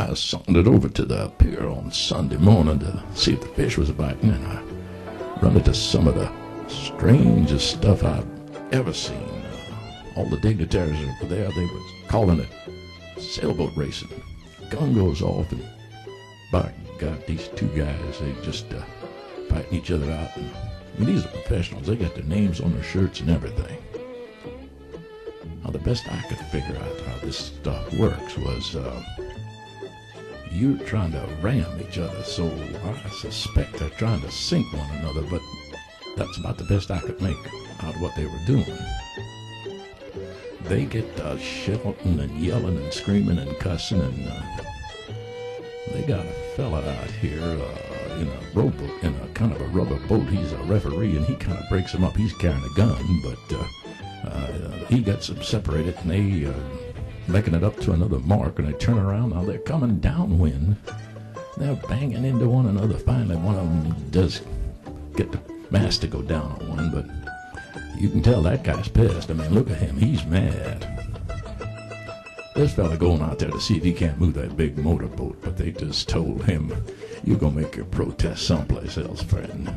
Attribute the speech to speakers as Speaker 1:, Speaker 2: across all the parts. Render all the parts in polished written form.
Speaker 1: I sauntered over to the pier on Sunday morning to see if the fish was biting, and I run into some of the strangest stuff I've ever seen. All the dignitaries over there, they was calling it sailboat racing. Gun goes off, and by God, these two guys, they just fighting each other out. And, these are professionals. They got their names on their shirts and everything. Now, the best I could figure out how this stuff works was you're trying to ram each other, so I suspect they're trying to sink one another, but that's about the best I could make out of what they were doing. They get shouting and yelling and screaming and cussing, and they got a fella out here in a rowboat, in a kind of a rubber boat. He's a referee, and he kind of breaks them up. He's carrying a gun, but he gets them separated, and they making it up to another mark, and they turn around. Now they're coming downwind. They're banging into one another. Finally, one of them does get the mast to go down on one, but you can tell that guy's pissed. I mean, look at him. He's mad. This fella going out there to see if he can't move that big motorboat, but they just told him, you're going to make your protest someplace else, friend.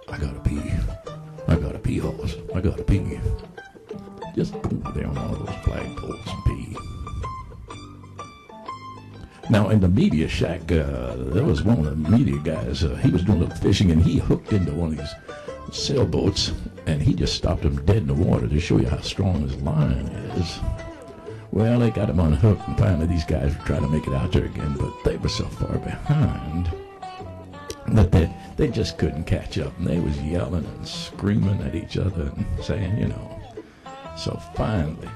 Speaker 1: I gotta pee, horse. I gotta pee. Just go over there on one of those flagpoles and pee. Now, in the media shack, there was one of the media guys. He was doing a little fishing, and he hooked into one of these sailboats, and he just stopped him dead in the water to show you how strong his line is. Well, they got him unhooked, and finally these guys were trying to make it out there again, but they were so far behind that they just couldn't catch up, and they was yelling and screaming at each other and saying, you know. So finally,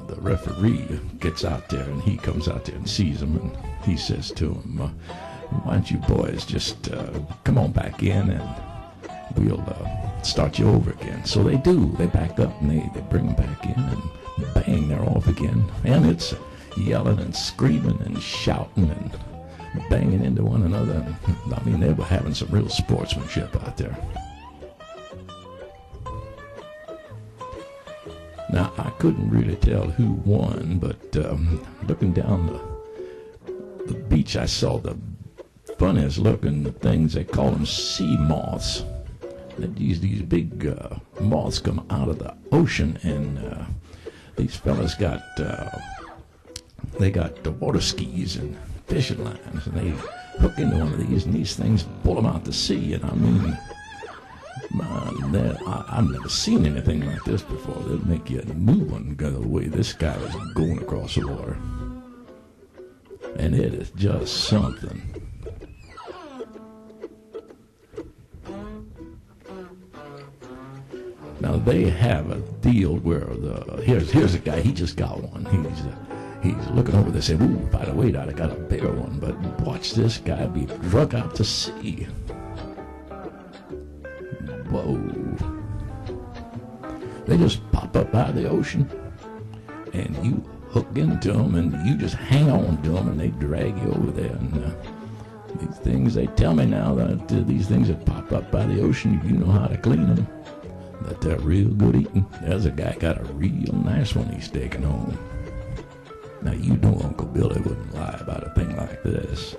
Speaker 1: the referee gets out there, and he comes out there and sees them, and he says to him, why don't you boys just come on back in, and we'll start you over again. So they do. They back up, and they bring them back in, and bang, they're off again. And it's yelling and screaming and shouting and banging into one another. And, I mean, they were having some real sportsmanship out there. Now, I couldn't really tell who won, but looking down the beach, I saw the funniest looking things. They call them sea moths. These big moths come out of the ocean, and these fellas got they got the water skis and fishing lines, and they hook into one of these, and these things pull them out to sea. And I mean, I've never seen anything like this before. They'll make you a new one go the way this guy was going across the water. And it is just something. Now they have a deal where here's a guy, he just got one. He's looking over there saying, ooh, by the way, I got a bigger one, but watch this guy be drug out to sea. Whoa. They just pop up out of the ocean, and you hook into them, and you just hang on to them, and they drag you over there. And these things, they tell me now that these things that pop up out of the ocean, you know how to clean them, that they're real good eating. There's a guy got a real nice one he's taking home. Now, you know Uncle Billy wouldn't lie about a thing like this.